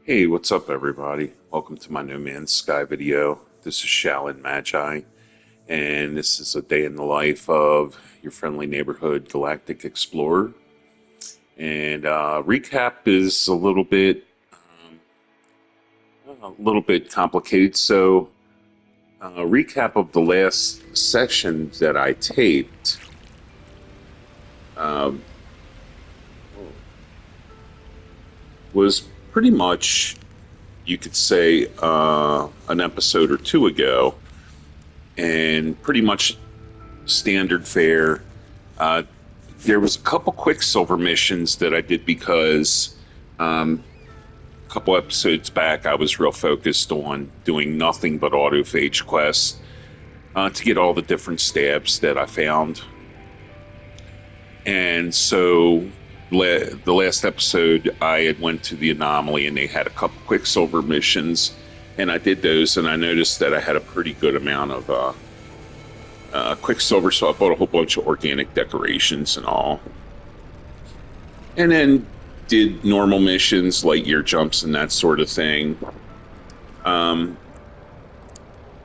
Hey, what's up, everybody? Welcome to my No Man's Sky video. This is Shaolin Magi, and this is a day in the life of your friendly neighborhood Galactic Explorer. And recap is a little bit complicated. So, recap of the last section that I taped um, was pretty much, you could say, an episode or two ago, and pretty much standard fare. Uh, there was a couple Quicksilver missions that I did because a couple episodes back I was real focused on doing nothing but autophage quests to get all the different stabs that I found. And so the last episode I had went to the anomaly and they had a couple Quicksilver missions, and I did those, and I noticed that I had a pretty good amount of Quicksilver, so I bought a whole bunch of organic decorations and all. And then did normal missions, light year jumps, and that sort of thing. Um,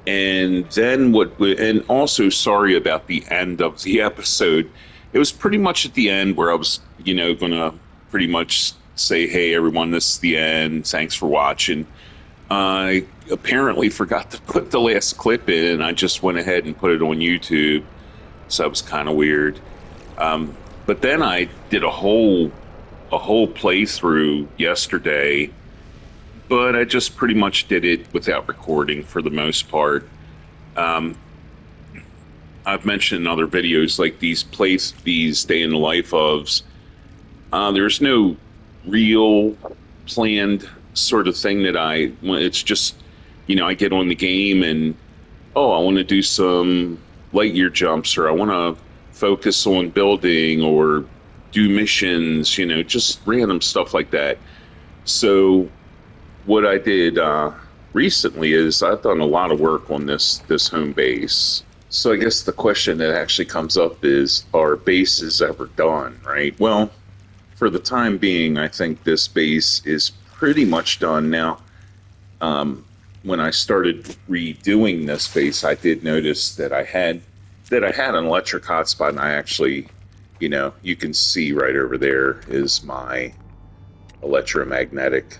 and then and also sorry about the end of the episode. It was pretty much at the end where I was, gonna pretty much say, hey, everyone, this is the end. Thanks for watching. I apparently forgot to put the last clip in. I just went ahead and put it on YouTube. So that was kind of weird. But then I did a whole playthrough yesterday, but I just pretty much did it without recording for the most part. I've mentioned in other videos, like these day in the life ofs, there's no real planned sort of thing it's just, I get on the game and, oh, I want to do some light year jumps, or I want to focus on building or do missions, just random stuff like that. So what I did recently is I've done a lot of work on this home base. So I guess the question that actually comes up is, are bases ever done, right? Well, for the time being, I think this base is pretty much done now. When I started redoing this base, I did notice that I had an electric hotspot, and I actually, you can see right over there is my electromagnetic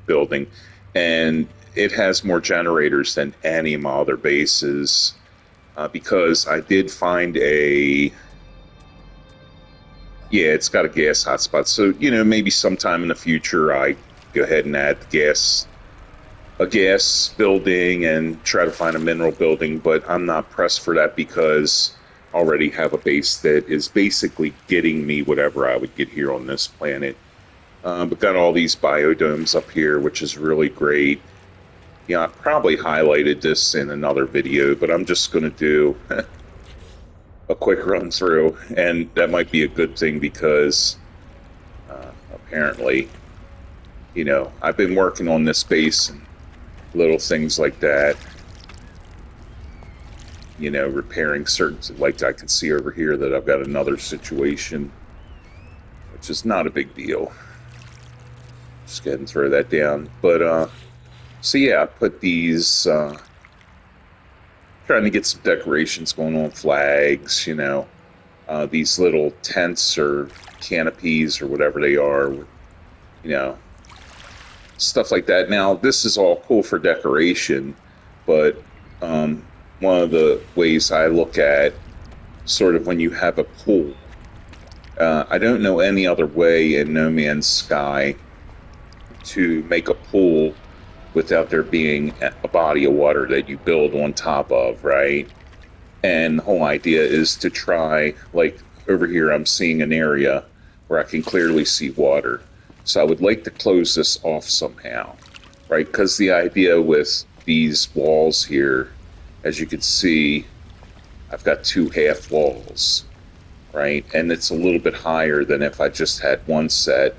building, and it has more generators than any of my other bases, because I did find it's got a gas hotspot. So, maybe sometime in the future I go ahead and add a gas building and try to find a mineral building, but I'm not pressed for that because I already have a base that is basically getting me whatever I would get here on this planet. But got all these biodomes up here, which is really great. I probably highlighted this in another video, but I'm just going to do a quick run through, and that might be a good thing because apparently, I've been working on this base and little things like that, repairing certain, like I can see over here that I've got another situation, which is not a big deal. Just go ahead and throw that down. But so yeah, I put these trying to get some decorations going on, flags, these little tents or canopies or whatever they are, stuff like that. Now, this is all cool for decoration, but one of the ways I look at sort of when you have a pool, I don't know any other way in No Man's Sky to make a pool without there being a body of water that you build on top of, right? And the whole idea is to try, like over here, I'm seeing an area where I can clearly see water. So I would like to close this off somehow, right? Because the idea with these walls here, as you can see, I've got two half walls, right? And it's a little bit higher than if I just had one set.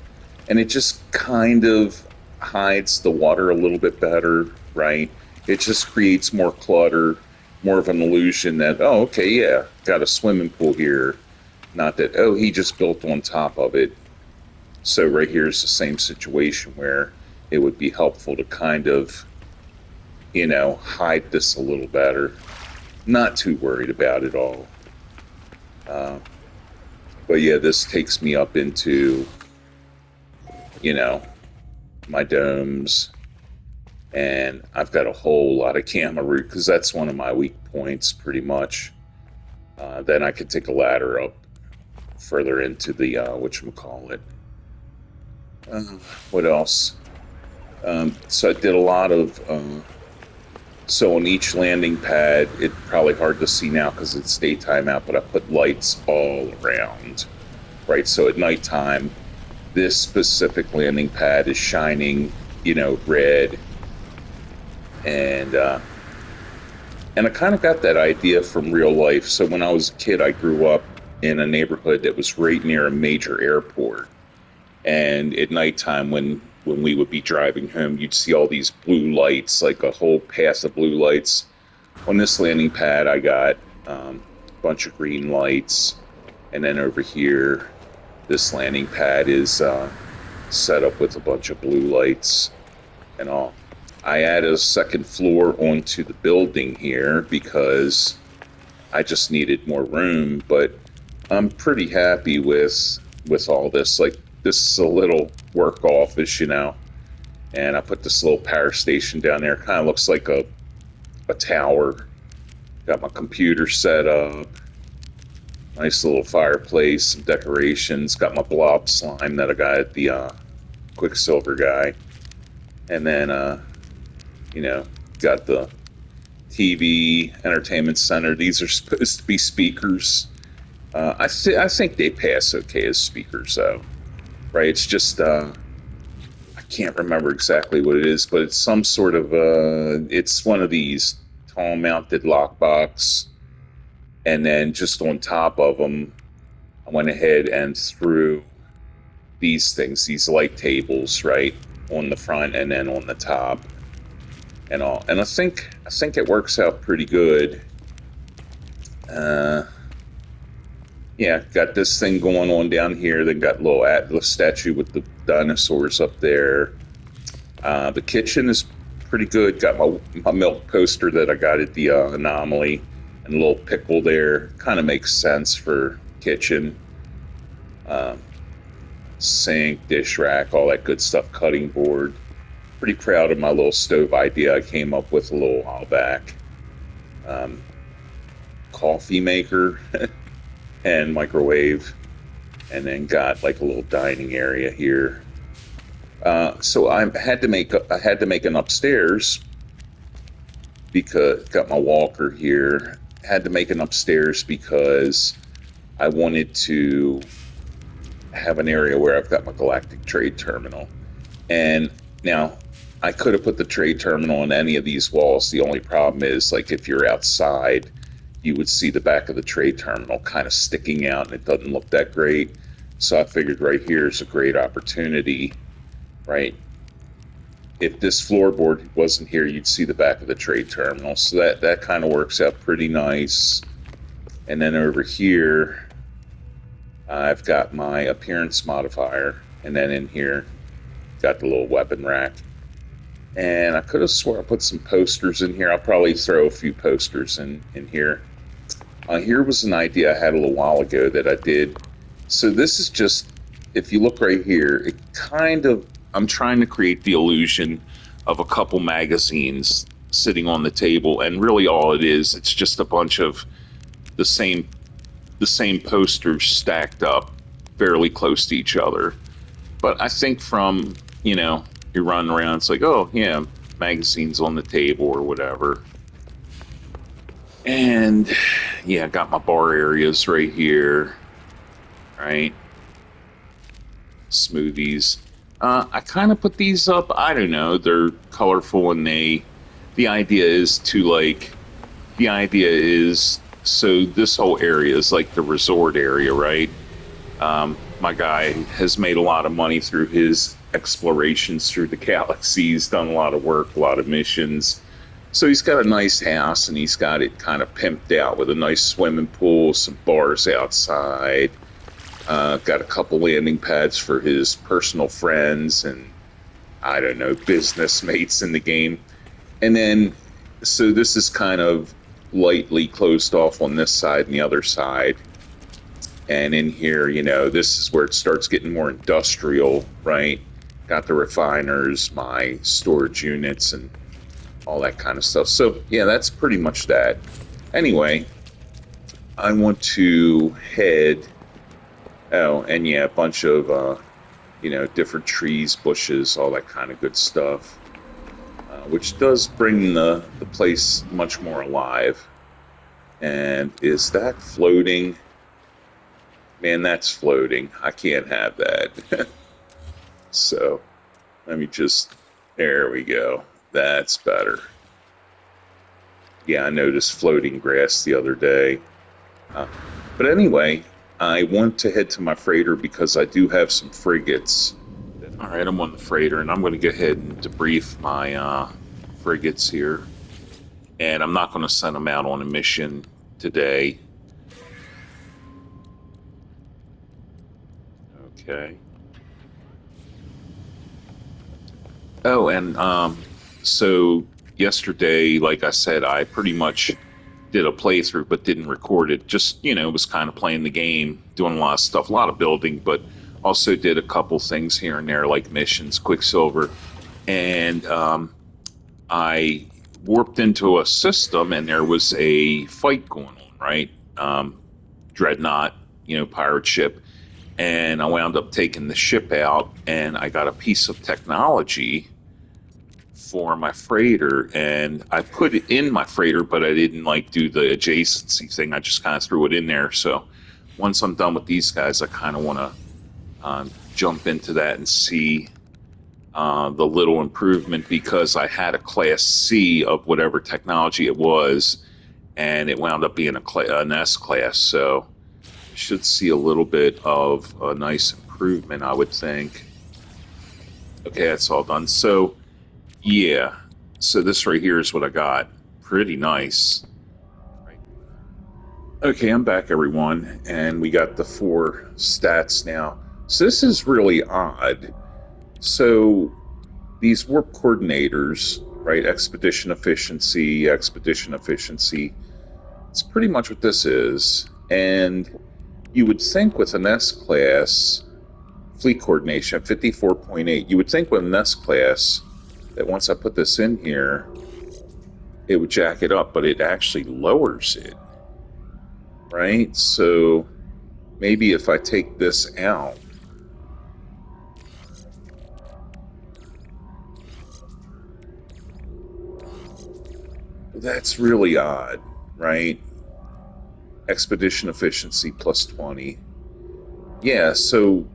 And it just kind of hides the water a little bit better, right? It just creates more clutter, more of an illusion that, oh, okay, yeah, got a swimming pool here. Not that, oh, he just built on top of it. So right here is the same situation where it would be helpful to kind of, hide this a little better. Not too worried about it all. Uh, but yeah, this takes me up into, you know, my domes, and I've got a whole lot of camera route because that's one of my weak points, pretty much. Then I could take a ladder up further into the whatchamacallit. Uh, what else? So I did a lot of. So on each landing pad, it's probably hard to see now because it's daytime out, but I put lights all around, right? So at nighttime, this specific landing pad is shining, red, and I kind of got that idea from real life. So when I was a kid, I grew up in a neighborhood that was right near a major airport, and at nighttime, when we would be driving home, you'd see all these blue lights, like a whole path of blue lights. On this landing pad, I got a bunch of green lights, and then over here, this landing pad is set up with a bunch of blue lights and all. I added a second floor onto the building here because I just needed more room, but I'm pretty happy with all this. Like, this is a little work office, and I put this little power station down there. Kind of looks like a tower. Got my computer set up. Nice little fireplace, some decorations. Got my blob slime that I got at the Quicksilver guy. And then, got the TV, entertainment center. These are supposed to be speakers. I think they pass okay as speakers, though. Right? It's just, I can't remember exactly what it is, but it's some sort of, it's one of these tall mounted lockbox. And then just on top of them, I went ahead and threw these things, these light tables, right, on the front and then on the top and all. And I think it works out pretty good. Yeah, got this thing going on down here. Then got a little Atlas statue with the dinosaurs up there. The kitchen is pretty good. Got my milk poster that I got at the Anomaly, and a little pickle there. Kind of makes sense for kitchen. Sink, dish rack, all that good stuff. Cutting board. Pretty proud of my little stove idea I came up with a little while back. Coffee maker and microwave, and then got like a little dining area here. So I had to make an upstairs because got my walker here. Had to make an upstairs because I wanted to have an area where I've got my Galactic trade terminal. And now I could have put the trade terminal on any of these walls. The only problem is, like, if you're outside, you would see the back of the trade terminal kind of sticking out, and it doesn't look that great. So I figured right here is a great opportunity, right? If this floorboard wasn't here, you'd see the back of the trade terminal. So that kind of works out pretty nice. And then over here, I've got my appearance modifier, and then in here, got the little weapon rack. And I could have swore I put some posters in here. I'll probably throw a few posters in here. Here was an idea I had a little while ago that I did. So this is just, if you look right here, it kind of, I'm trying to create the illusion of a couple magazines sitting on the table, and really all it is, it's just a bunch of the same posters stacked up fairly close to each other. But I think from, you're running around, it's like, oh, yeah, magazines on the table or whatever. And, yeah, I got my bar areas right here, right? Smoothies. I kind of put these up, I don't know, they're colorful, and the idea is so this whole area is like the resort area, right? My guy has made a lot of money through his explorations through the galaxy. He's done a lot of work, a lot of missions. So he's got a nice house, and he's got it kind of pimped out with a nice swimming pool, some bars outside. Got a couple landing pads for his personal friends, and I don't know, business mates in the game. And then, so this is kind of lightly closed off on this side and the other side. And in here, this is where it starts getting more industrial, right? Got the refiners, my storage units, and all that kind of stuff. So, yeah, that's pretty much that. Anyway, I want to head. Oh, and yeah, a bunch of, different trees, bushes, all that kind of good stuff, which does bring the place much more alive. And is that floating? Man, that's floating. I can't have that. So let me just, there we go. That's better. Yeah, I noticed floating grass the other day. But anyway, I want to head to my freighter because I do have some frigates. All right, I'm on the freighter, and I'm going to go ahead and debrief my frigates here. And I'm not going to send them out on a mission today. Okay. Oh, and so yesterday, like I said, I pretty much did a playthrough but didn't record it. Just, was kind of playing the game, doing a lot of stuff, a lot of building, but also did a couple things here and there, like missions, Quicksilver. And I warped into a system and there was a fight going on, right? Dreadnought, pirate ship. And I wound up taking the ship out and I got a piece of technology for my freighter and I put it in my freighter, but I didn't like do the adjacency thing. I just kind of threw it in there. So once I'm done with these guys, I kind of want to jump into that and see the little improvement because I had a class C of whatever technology it was and it wound up being an S class. So I should see a little bit of a nice improvement, I would think. Okay, that's all done. So yeah. So this right here is what I got. Pretty nice. Right. Okay, I'm back, everyone, and we got the 4 stats now. So this is really odd. So these warp coordinators, right? Expedition efficiency. It's pretty much what this is. And you would think with an S class, fleet coordination, 54.8, you would think with an S class that once I put this in here, it would jack it up, but it actually lowers it, right? So maybe if I take this out, that's really odd, right? Expedition efficiency plus 20. Yeah, so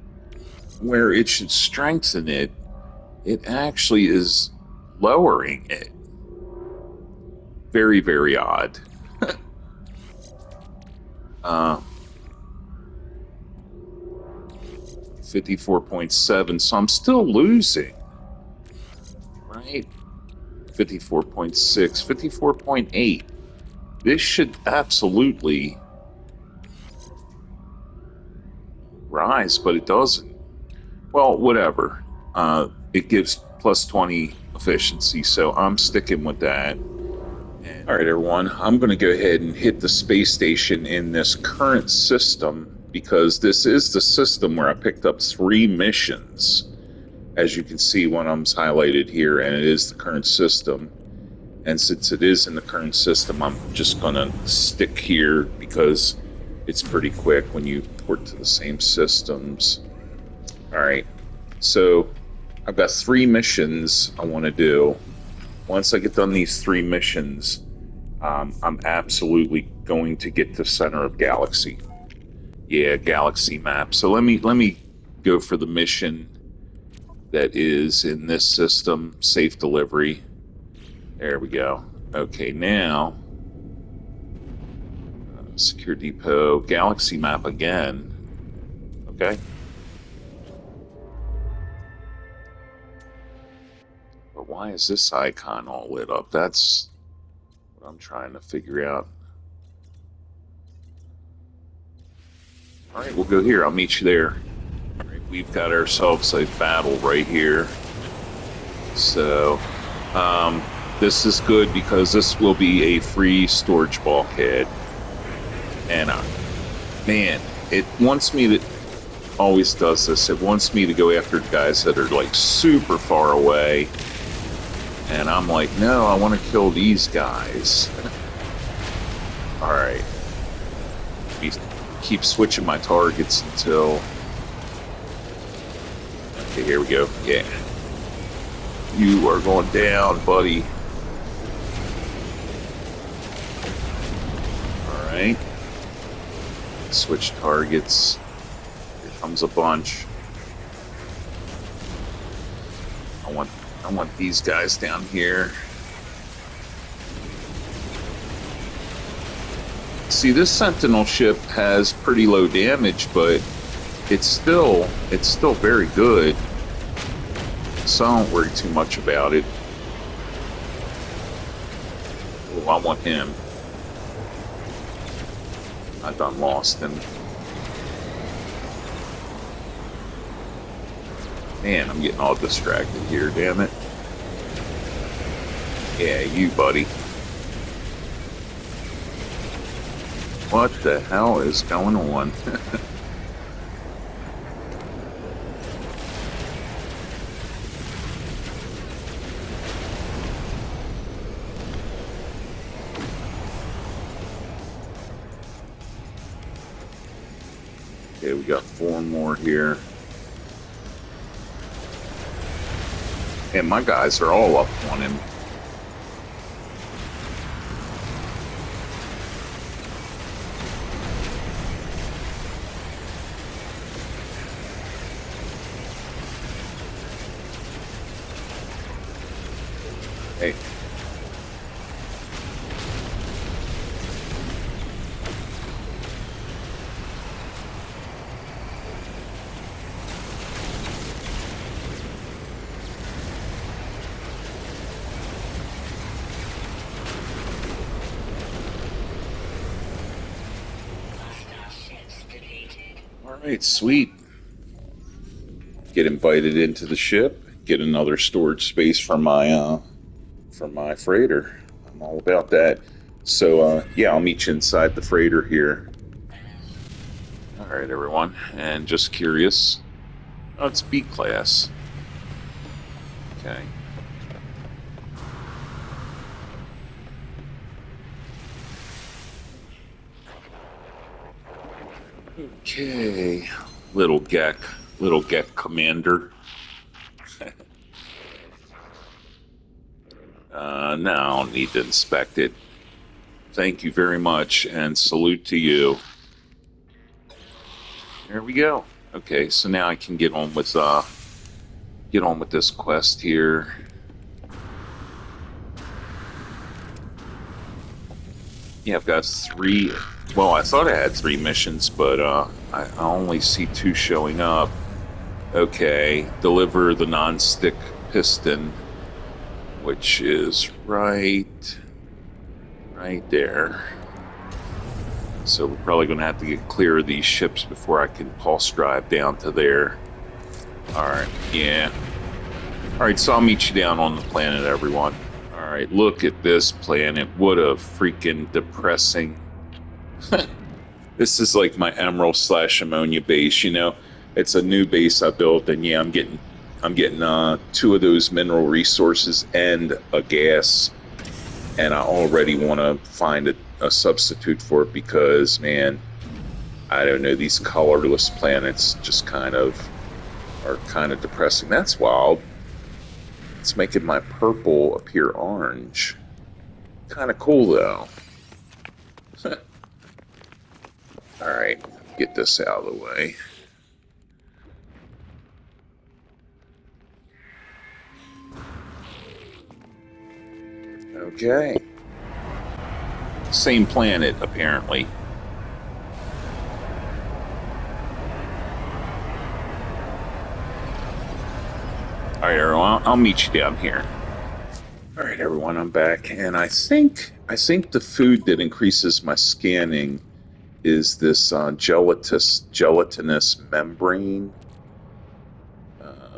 where it should strengthen it, it actually is lowering it. Very, very odd. uh, 54.7, so I'm still losing, right? 54.6, 54.8. This should absolutely rise, but it doesn't. Well, whatever. It gives plus 20 efficiency, so I'm sticking with that. And, all right, everyone, I'm going to go ahead and hit the space station in this current system because this is the system where I picked up 3 missions. As you can see, one of them's highlighted here, and it is the current system. And since it is in the current system, I'm just going to stick here because it's pretty quick when you port to the same systems. All right, so I've got 3 missions I want to do. Once I get done these 3 missions, I'm absolutely going to get to center of galaxy. Yeah, galaxy map. So let me go for the mission that is in this system, safe delivery. There we go. Okay, now secure depot, galaxy map again. Okay. But why is this icon all lit up? That's what I'm trying to figure out. All right, we'll go here. I'll meet you there. All right, we've got ourselves a battle right here. So, this is good because this will be a free storage bulkhead. And, man, it wants me to, always does this, it wants me to go after guys that are like super far away. And I'm like, no, I want to kill these guys. Alright. Keep switching my targets until... Okay, here we go. Yeah. You are going down, buddy. Alright. Switch targets. Here comes a bunch. I want these guys down here. See, this Sentinel ship has pretty low damage, but it's still very good. So I don't worry too much about it. Oh, I want him. I done lost him. Man, I'm getting all distracted here, damn it. Yeah, you, buddy. What the hell is going on? Okay, we got 4 more here. And my guys are all up on him. Hey. Alright, sweet. Get invited into the ship, get another storage space for my freighter. I'm all about that. So yeah, I'll meet you inside the freighter here. Alright, everyone, and just curious. Oh, it's B class. Okay. Okay, little Gek commander. No, I don't need to inspect it. Thank you very much, and salute to you. There we go. Okay, so now I can get on with this quest here. Yeah, I've got 3. Well, I thought I had 3 missions, but I only see 2 showing up. Okay, deliver the non-stick piston, which is right there. So we're probably going to have to get clear of these ships before I can pulse drive down to there. Alright, yeah. Alright, so I'll meet you down on the planet, everyone. Alright, look at this planet. What a freaking depressing... This is like my Emerald / Ammonia base, you know? It's a new base I built, and yeah, I'm getting 2 of those mineral resources and a gas, and I already want to find a substitute for it because, man, I don't know, these colorless planets just are kind of depressing. That's wild. It's making my purple appear orange. Kind of cool, though. Alright, get this out of the way. Okay. Same planet, apparently. Alright, everyone, I'll meet you down here. Alright, everyone, I'm back, and I think the food that increases my scanning is this gelatinous membrane.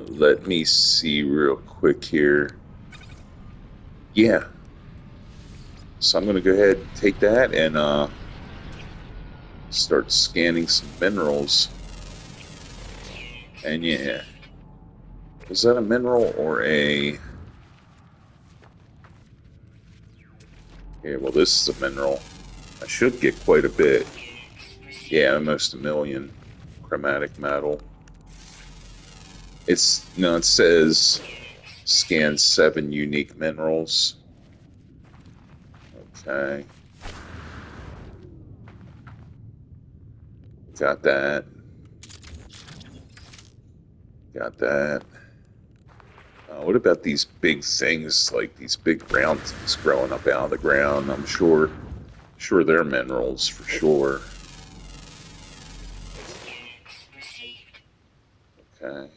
Let me see real quick here. Yeah. So I'm going to go ahead and take that and start scanning some minerals. And yeah. Is that a mineral or a... Yeah, well, this is a mineral. I should get quite a bit. Yeah, almost a million. Chromatic metal. It's, no, it says scan 7 unique minerals. Okay. Got that. Got that. What about these big things, like these big round things growing up out of the ground? I'm sure they're minerals for sure. Okay.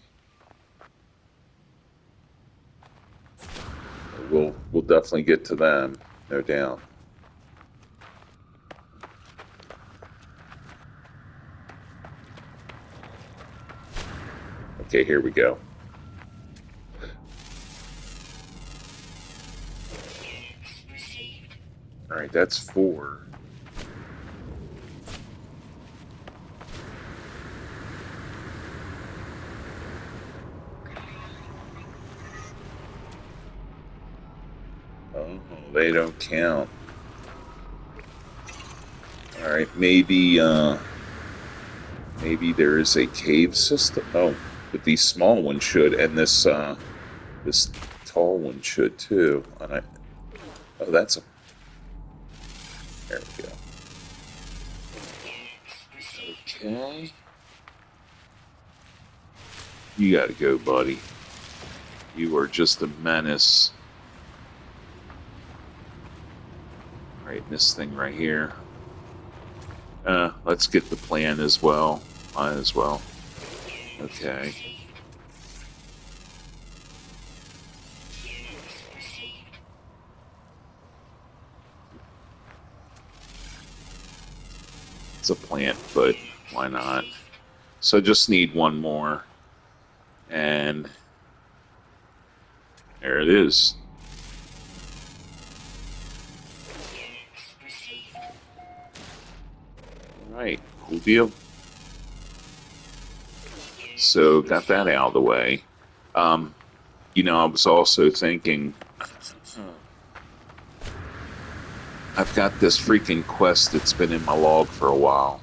We'll definitely get to them, no doubt. Okay, here we go. All right, that's 4. Oh, they don't count. All right, maybe there is a cave system. Oh, but these small ones should, and this tall one should too. And oh, that's a... There we go. Okay. You gotta go, buddy. You are just a menace. All right, this thing right here. Let's get the plan as well. Might as well. Okay. It's a plant, but why not? So just need one more. And there it is. All right, cool deal. So got that out of the way. I was also thinking, I've got this freaking quest that's been in my log for a while.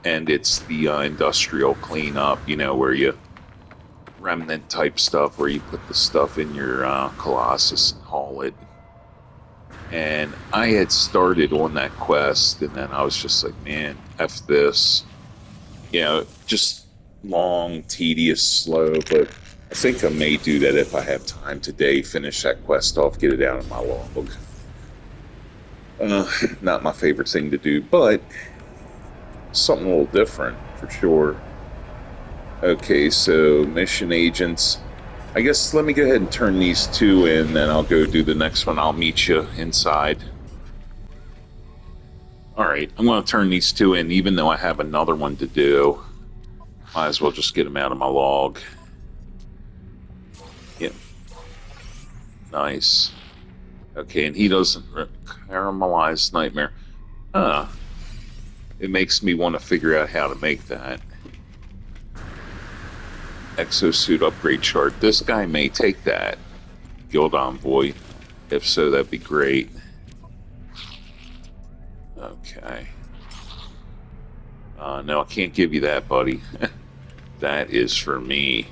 And it's the industrial cleanup, where you remnant type stuff, where you put the stuff in your Colossus and haul it. And I had started on that quest, and then I was just like, man, F this. Just long, tedious, slow, but I think I may do that if I have time today. Finish that quest off, get it out of my log. Not my favorite thing to do, but something a little different for sure. Okay, so mission agents. I guess let me go ahead and turn these 2 in, then I'll go do the next one. I'll meet you inside. All right, I'm going to turn these 2 in, even though I have another one to do. Might as well just get them out of my log. Yep. Nice. Okay, and he doesn't... Caramelized nightmare. It makes me want to figure out how to make that. Exosuit upgrade chart. This guy may take that. Guild Envoy. If so, that'd be great. Okay. No, I can't give you that, buddy. That is for me.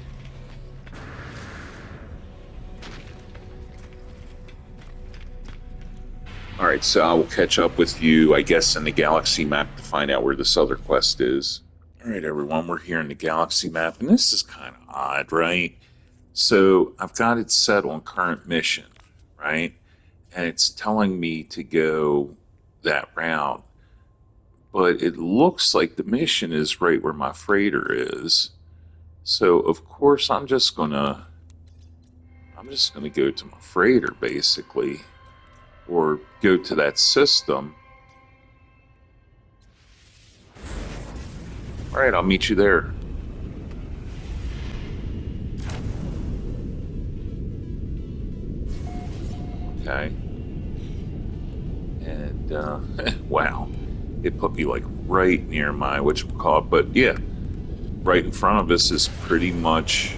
Alright, so I will catch up with you, I guess, in the galaxy map to find out where this other quest is. Alright, everyone, we're here in the galaxy map, and this is kind of odd, right? So I've got it set on current mission, right? And it's telling me to go that route. But it looks like the mission is right where my freighter is. So of course I'm just gonna go to my freighter basically, or go to that system. All right, I'll meet you there. Okay. And, wow. It put me like right near my whatchamacallit. But yeah, right in front of us is pretty much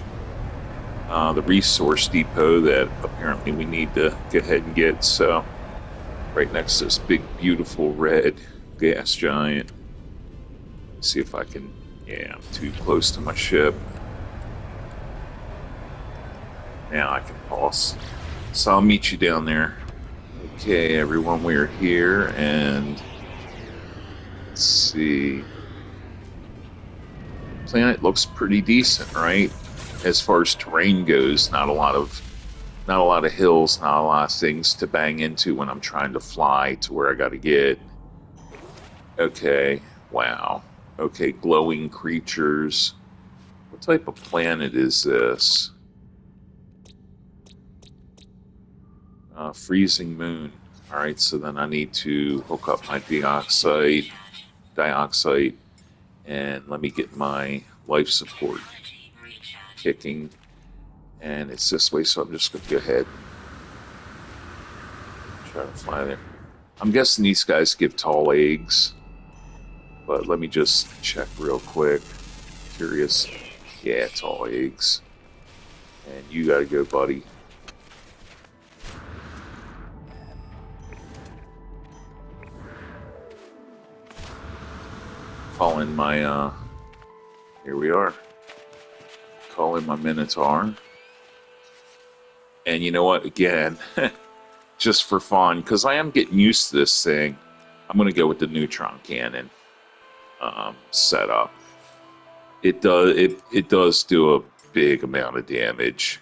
the resource depot that apparently we need to get ahead and get. So, right next to this big, beautiful red gas giant. See if I can. Yeah, I'm too close to my ship. Now I can pause. So I'll meet you down there. Okay, everyone, we are here, and let's see. Planet looks pretty decent, right? As far as terrain goes, not a lot of hills, not a lot of things to bang into when I'm trying to fly to where I got to get. Okay, wow. Okay, glowing creatures. What type of planet is this? Freezing moon. All right, so then I need to hook up my dioxide, and let me get my life support kicking. And it's this way, so I'm just going to go ahead and try to fly there. I'm guessing these guys give tall eggs, but let me just check real quick. Curious. Yeah, tall eggs. And you got to go, buddy. Calling my, here we are. Calling my Minotaur. And you know what? Again, just for fun, because I am getting used to this thing, I'm going to go with the neutron cannon setup. It does do a big amount of damage,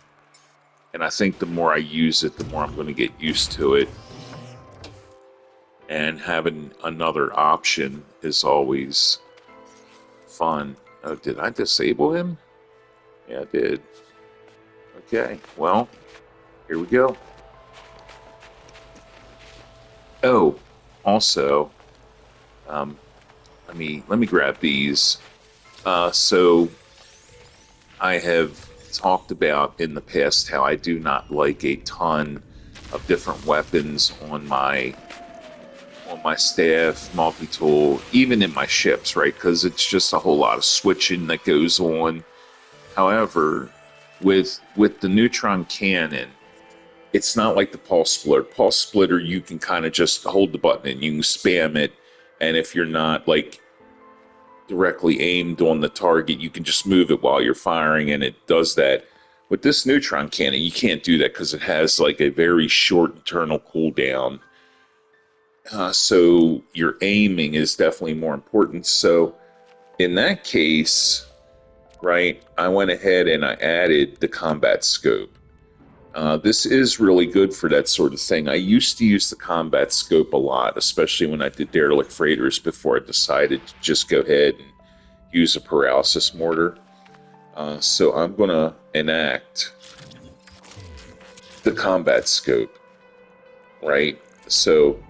and I think the more I use it, the more I'm going to get used to it. And having another option is always fun. Oh, did I disable him? Yeah, I did. Okay, well, here we go. Oh, also, let me grab these. So I have talked about in the past how I do not like a ton of different weapons on my staff, multi-tool, even in my ships, right? Because it's just a whole lot of switching that goes on. However, with the neutron cannon, it's not like the pulse splitter. Pulse splitter, you can kind of just hold the button and you can spam it, and if you're not like directly aimed on the target, you can just move it while you're firing, and it does that. With this neutron cannon, you can't do that because it has like a very short internal cooldown. So your aiming is definitely more important. So in that case, right, I went ahead and I added the combat scope. This is really good for that sort of thing. I used to use the combat scope a lot, especially when I did derelict freighters before I decided to just go ahead and use a paralysis mortar. So I'm going to enact the combat scope, right? So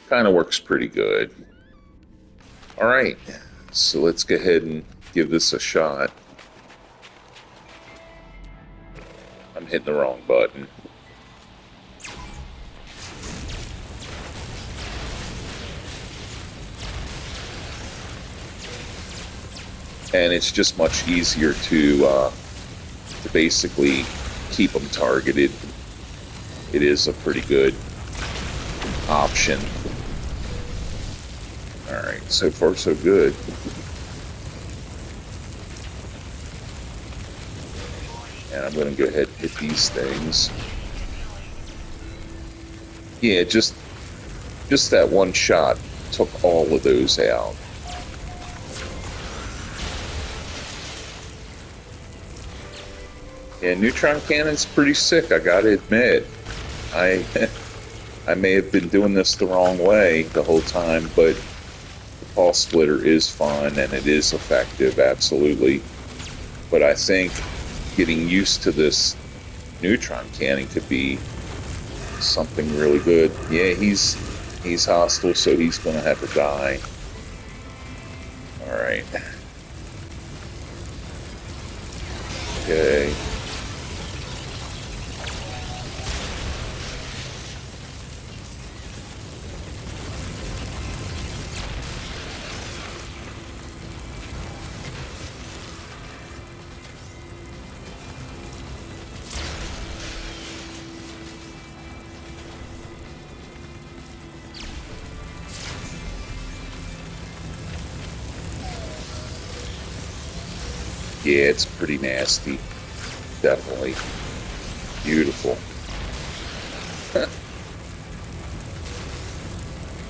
kind of works pretty good. All right, so let's go ahead and give this a shot. I'm hitting the wrong button. And it's just much easier to basically keep them targeted. It is a pretty good option. All right, so far so good. And I'm going to go ahead and hit these things. Yeah, just that one shot took all of those out. Yeah, neutron cannon's pretty sick, I gotta admit. I may have been doing this the wrong way the whole time, but the pulse splitter is fun and it is effective, absolutely. But I think getting used to this neutron cannon could be something really good. Yeah, he's hostile, so he's going to have to die. All right. Okay. Yeah, it's pretty nasty. Definitely. Beautiful.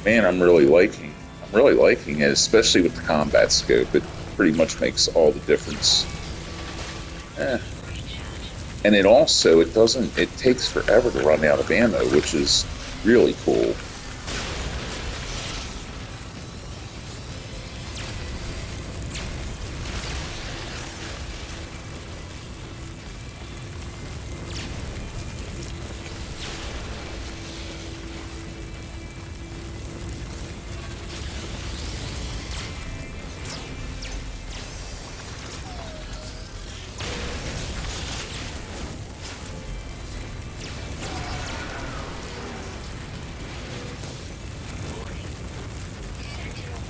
Man, I'm really liking it, especially with the combat scope. It pretty much makes all the difference. Eh. And it takes forever to run out of ammo, which is really cool.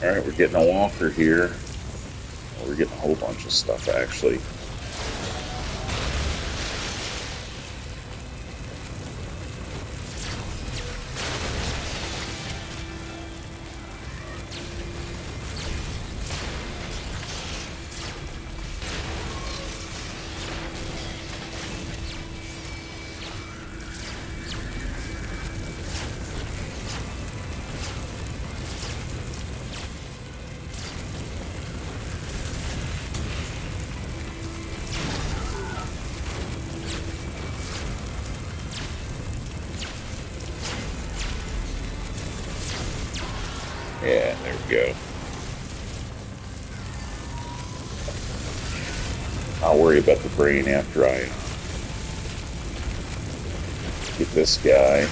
All right, we're getting a walker here. We're getting a whole bunch of stuff, actually. Yeah, there we go. I'll worry about the brain after I get this guy.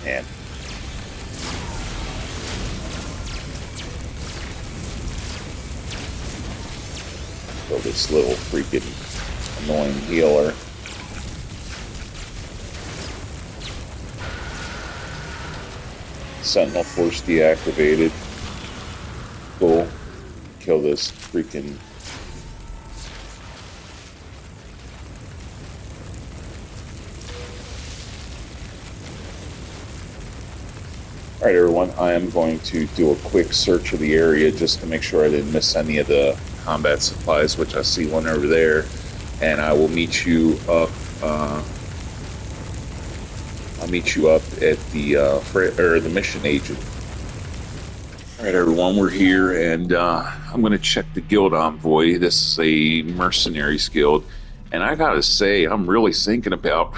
And kill this little freaking annoying healer. Sentinel force deactivated. Cool. Kill this freaking... Alright everyone, I am going to do a quick search of the area just to make sure I didn't miss any of the combat supplies, which I see one over there. And I will meet you up... I'll meet you up at the mission agent. All right, everyone, we're here, and I'm going to check the guild envoy. This is a mercenaries guild, and I gotta say, I'm really thinking about,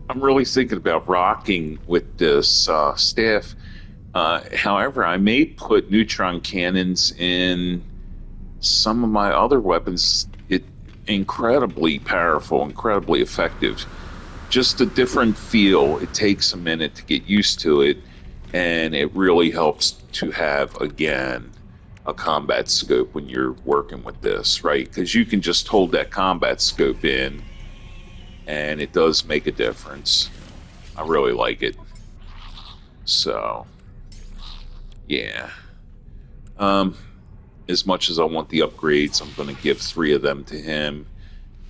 I'm really thinking about rocking with this staff. However, I may put neutron cannons in some of my other weapons. It incredibly powerful, incredibly effective. Just a different feel. It takes a minute to get used to it, and it really helps to have, again, a combat scope when you're working with this, right? Because you can just hold that combat scope in, and it does make a difference. I really like it. So, yeah. Um, as much as I want the upgrades, I'm going to give 3 of them to him.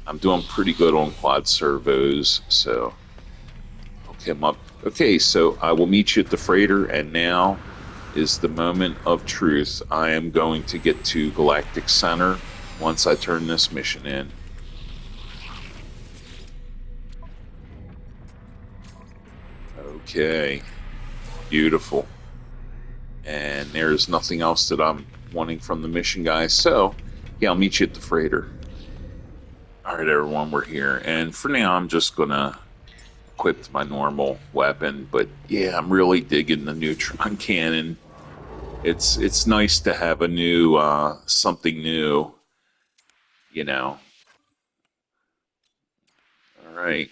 I'm doing pretty good on quad servos, so hook him up. Okay, so I will meet you at the freighter, and now is the moment of truth. I am going to get to Galactic Center once I turn this mission in. Okay, beautiful. And there's nothing else that I'm wanting from the mission, guys. So, yeah, I'll meet you at the freighter. All right, everyone, we're here. And for now, I'm just going to equip my normal weapon. But yeah, I'm really digging the neutron cannon. It's nice to have a new, something new, you know. All right.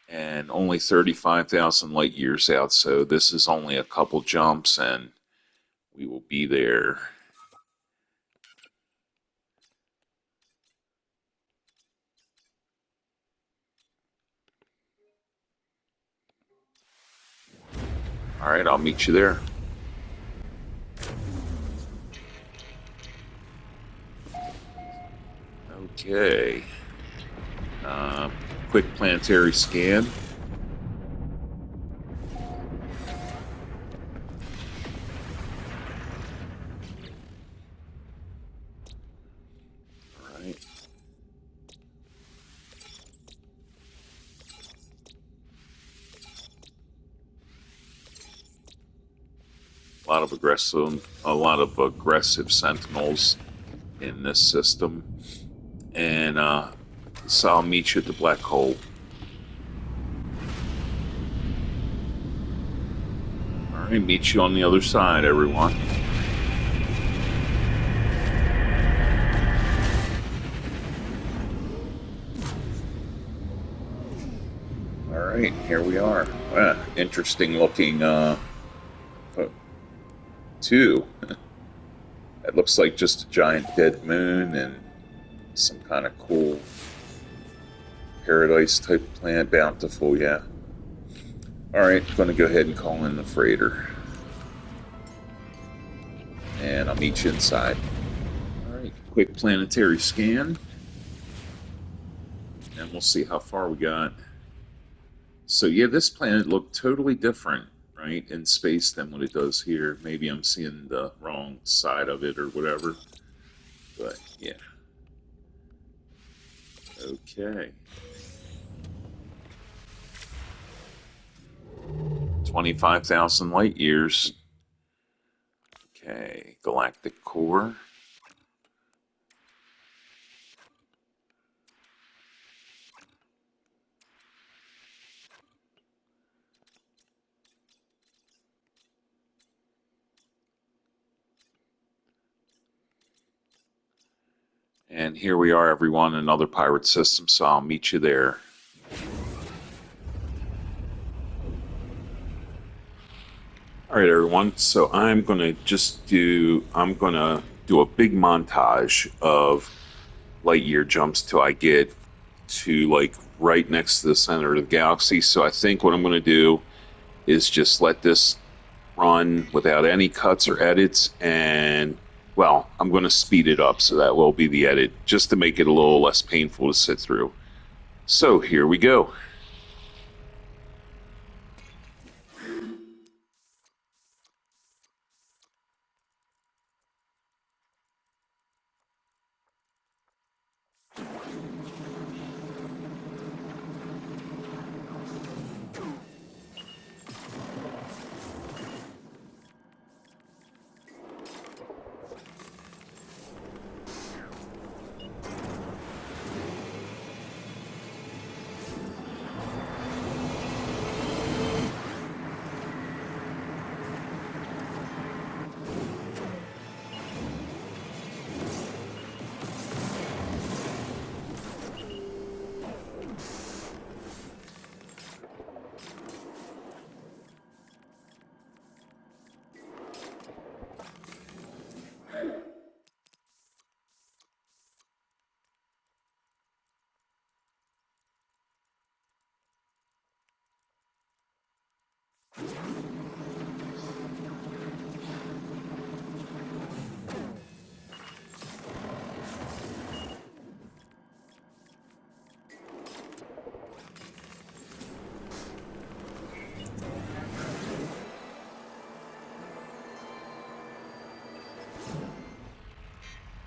And only 35,000 light years out, so this is only a couple jumps, and we will be there. All right, I'll meet you there. Okay. Quick planetary scan. A lot of aggressive sentinels in this system, and so I'll meet you at the black hole. All right, meet you on the other side, everyone. All right, here we are. Interesting looking two. It looks like just a giant dead moon and some kind of cool paradise type planet. Bountiful, yeah. Alright, going to go ahead and call in the freighter. And I'll meet you inside. Alright, quick planetary scan. And we'll see how far we got. So yeah, this planet looked totally different, right, in space than what it does here. Maybe I'm seeing the wrong side of it or whatever. But yeah. Okay. 25,000 light years. Okay, galactic core. And here we are, everyone, another pirate system, so I'll meet you there. All right, everyone, so I'm going to do a big montage of light year jumps till I get to like right next to the center of the galaxy. So I think what I'm going to do is just let this run without any cuts or edits, and well, I'm going to speed it up, so that will be the edit, just to make it a little less painful to sit through. So here we go.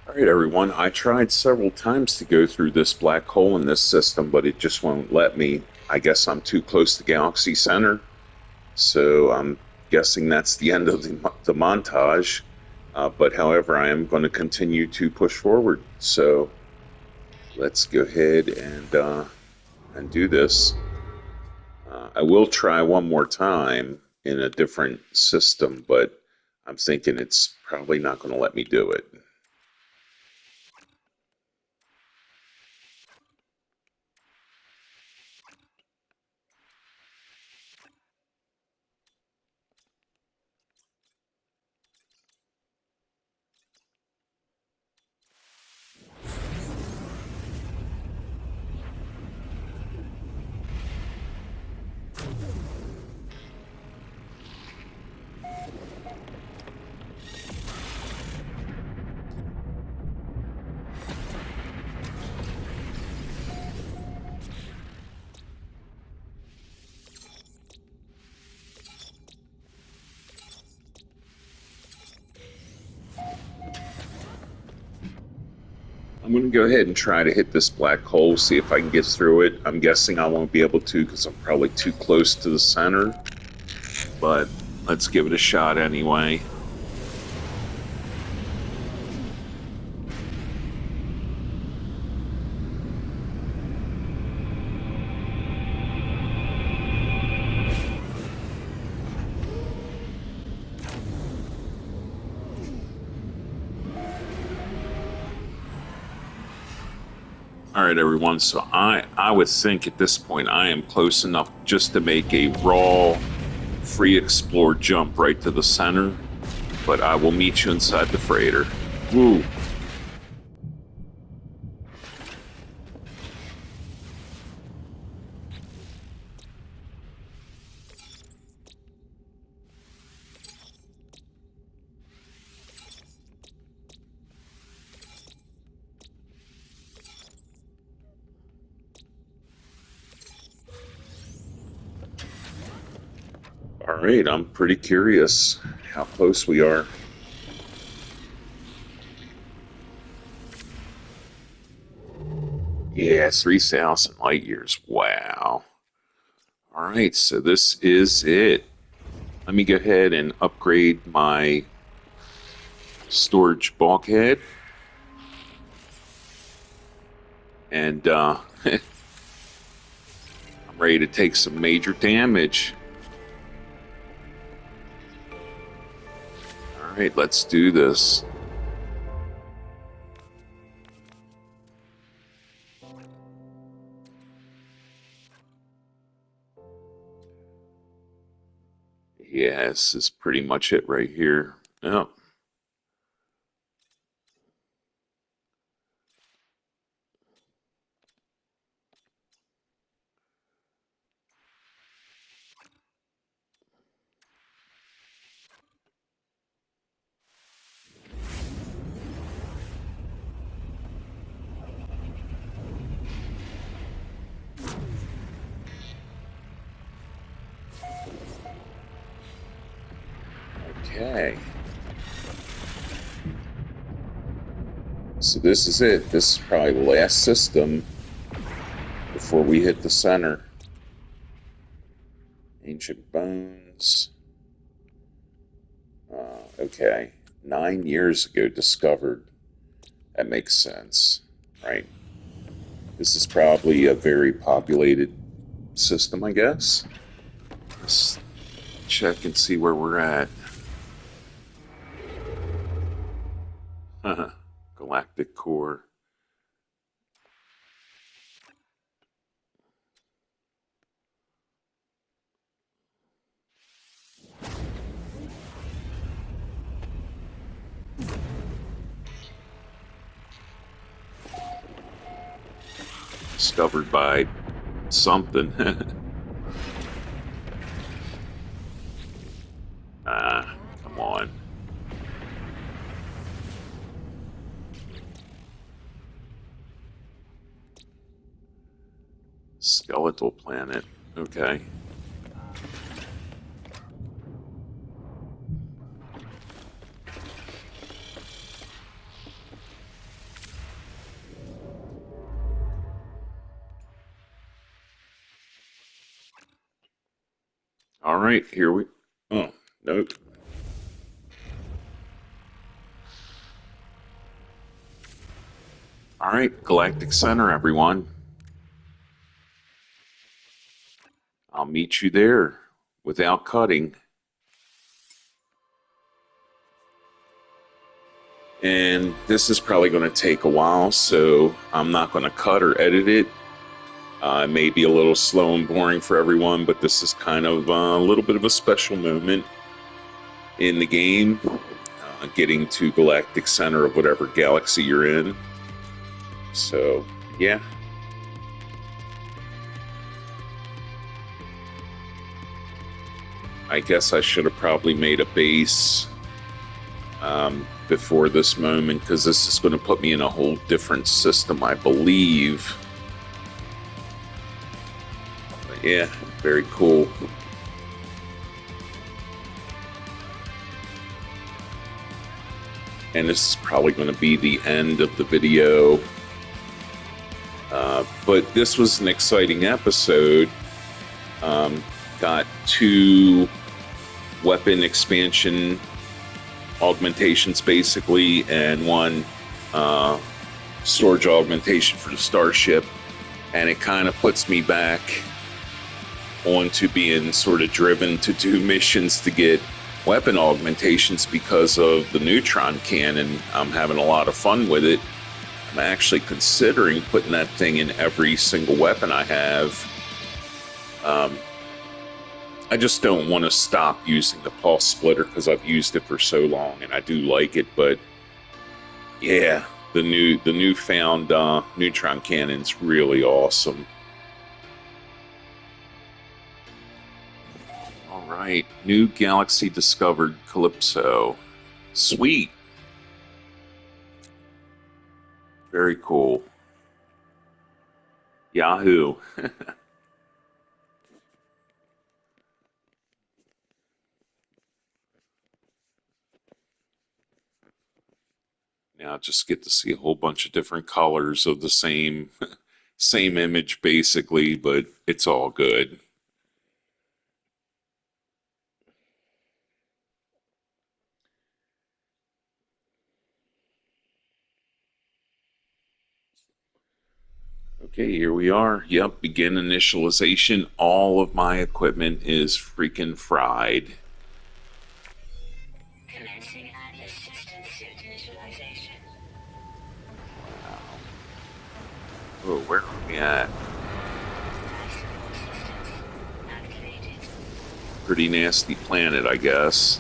All right, everyone. I tried several times to go through this black hole in this system, but it just won't let me. I guess I'm too close to Galaxy Center, so I'm guessing that's the end of the montage. But however, I am going to continue to push forward. So let's go ahead and do this. I will try one more time in a different system, but I'm thinking it's probably not going to let me do it. I'm going to go ahead and try to hit this black hole, see if I can get through it. I'm guessing I won't be able to because I'm probably too close to the center, but let's give it a shot anyway. All right, everyone. So I would think at this point I am close enough just to make a raw, free explore jump right to the center. But I will meet you inside the freighter. Woo. All right, I'm pretty curious how close we are. Yeah, 3,000 light years. Wow. All right, so this is it. Let me go ahead and upgrade my storage bulkhead. And I'm ready to take some major damage. All right, let's do this. Yeah, this is pretty much it right here. Oh, okay. So this is it. This is probably the last system before we hit the center. Ancient bones. Okay. 9 years ago discovered. That makes sense, right? This is probably a very populated system, I guess. Let's check and see where we're at. Galactic core. Discovered by something. Come on. Skeletal planet. Okay. All right, here we. Oh, nope. All right, Galactic Center, everyone. I'll meet you there without cutting. And this is probably going to take a while, so I'm not going to cut or edit it. It may be a little slow and boring for everyone, but this is kind of a little bit of a special moment in the game, getting to Galactic Center of whatever galaxy you're in. So, yeah. I guess I should have probably made a base before this moment, because this is going to put me in a whole different system, I believe. But yeah, very cool. And this is probably going to be the end of the video. But this was an exciting episode. Got 2 weapon expansion augmentations, basically, and 1 storage augmentation for the starship. And it kind of puts me back onto being sort of driven to do missions to get weapon augmentations because of the neutron cannon. I'm having a lot of fun with it. I'm actually considering putting that thing in every single weapon I have. I just don't want to stop using the pulse splitter because I've used it for so long and I do like it. But yeah, the newfound neutron cannon's really awesome. All right, new galaxy discovered, Calypso. Sweet. Very cool. Yahoo. Now just get to see a whole bunch of different colors of the same same image basically, but it's all good. Okay, here we are. Yep, begin initialization. All of my equipment is freaking fried. Commencing Atlas system suit initialization. Wow. Oh, where are we at? Life support systems activated. Pretty nasty planet, I guess.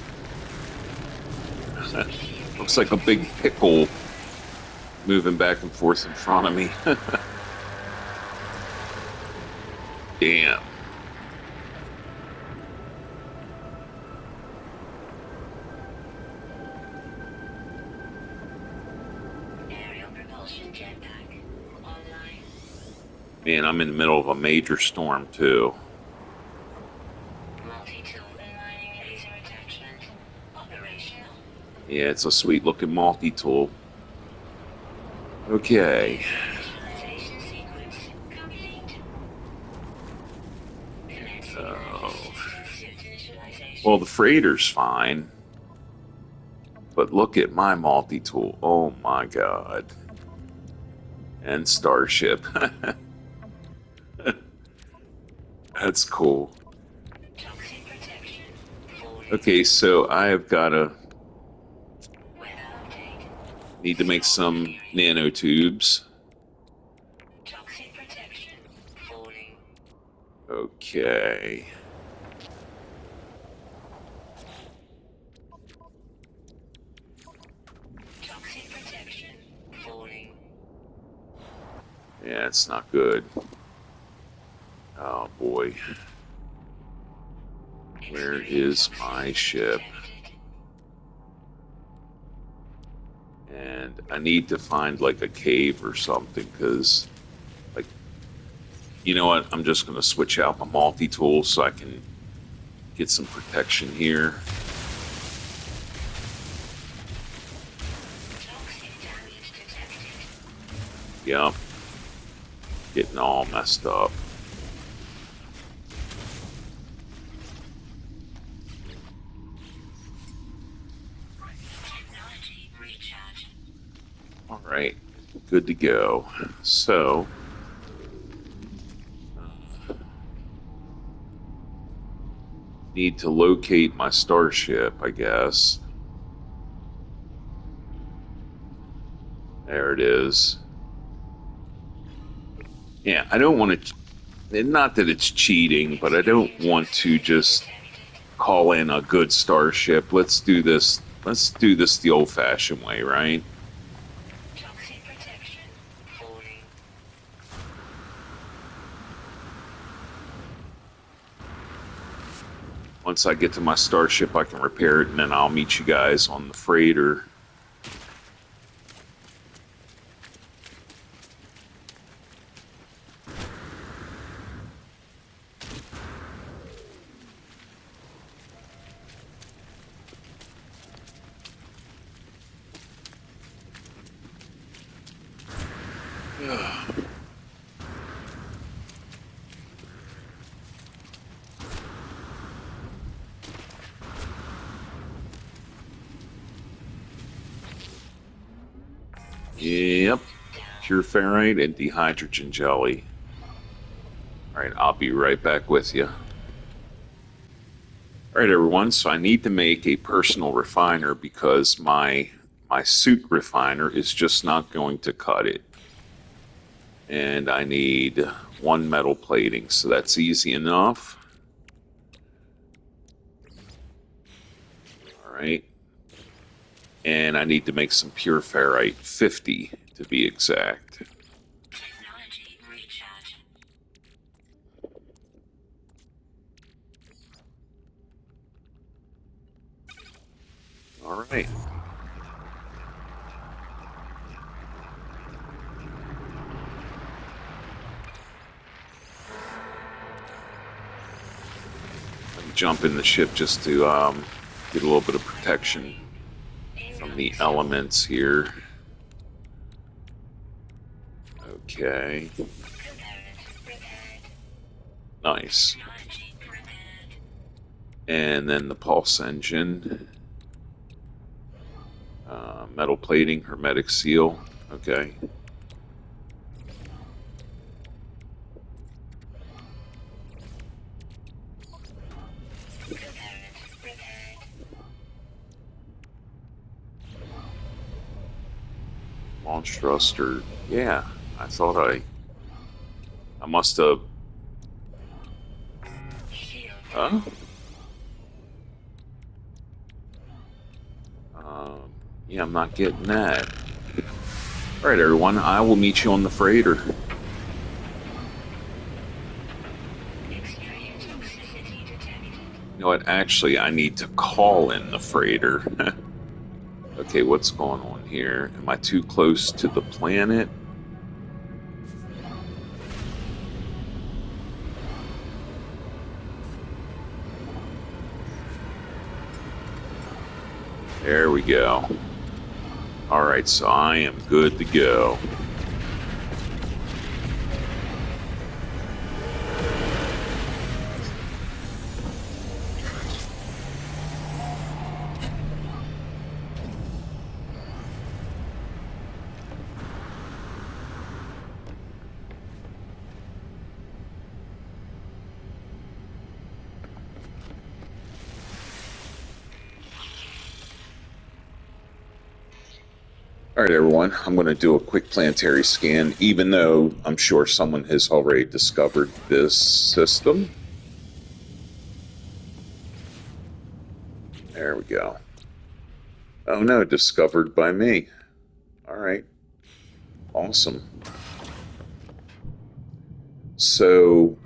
Looks like a big pickle moving back and forth in front of me. Damn. Aerial propulsion jetpack online. Man, I'm in the middle of a major storm, too. Multi-tool and mining laser attachment operational. Yeah, it's a sweet looking multi-tool. Okay. Initialization sequence complete. Commencing Oh. system suit initialization. Well, the freighter's fine. But look at my multi-tool. Oh my god. And Starship. That's cool. Toxic protection. Okay, so I have got to Weather update. need to make some nanotubes. Toxic protection falling. Okay. Toxic protection falling. Yeah, it's not good. Oh boy. Where is my ship? And I need to find like a cave or something because, like, you know what? I'm just going to switch out my multi-tool so I can get some protection here. Toxic damage detected. Yep. Getting all messed up. Technology recharge. All right. Good to go. So, need to locate my starship, I guess. There it is. Yeah, I don't want to, not that it's cheating, but I don't want to just call in a good starship. Let's do this. Let's do this the old-fashioned way, right? Toxic protection falling. Once I get to my starship, I can repair it, and then I'll meet you guys on the freighter. Yep. Pure ferrite and dehydrogen jelly. All right, I'll be right back with you. All right, everyone. So I need to make a personal refiner because my my suit refiner is just not going to cut it. And I need 1 metal plating, so that's easy enough. All right. And I need to make some pure ferrite, 50 to be exact. Technology recharge. All right. Let me jump in the ship just to get a little bit of protection from the elements here. Okay. Repaired. Nice. Technology repaired. And then the pulse engine. Metal plating, hermetic seal. Okay. Repaired. Launch thruster. Yeah, I thought I must have. Shield. Huh? Yeah, I'm not getting that. All right, everyone. I will meet you on the freighter. Extreme toxicity detected. You know what? Actually, I need to call in the freighter. Okay, what's going on here? Am I too close to the planet? There we go. All right, so I am good to go. All right, everyone, I'm going to do a quick planetary scan, even though I'm sure someone has already discovered this system. There we go. Oh no, discovered by me. All right, awesome. So,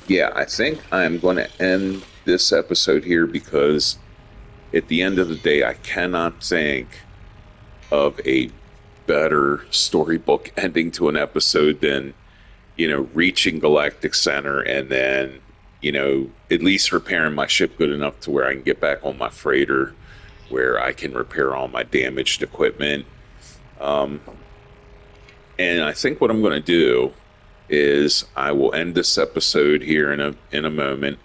yeah, I think I'm going to end this episode here because at the end of the day, I cannot think of a better storybook ending to an episode than, reaching Galactic Center and then, at least repairing my ship good enough to where I can get back on my freighter where I can repair all my damaged equipment. Um, and I think what I'm going to do is I will end this episode here in a moment,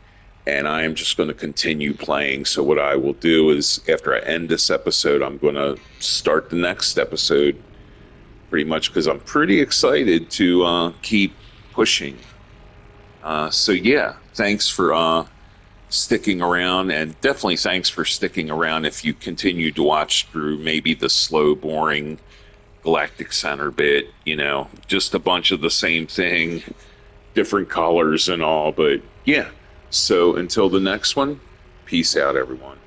and I am just going to continue playing. So what I will do is after I end this episode, I'm going to start the next episode pretty much because I'm pretty excited to keep pushing. So yeah, thanks for sticking around, and definitely thanks for sticking around if you continue to watch through maybe the slow, boring Galactic Center bit, just a bunch of the same thing, different colors and all. But yeah, so until the next one, peace out, everyone.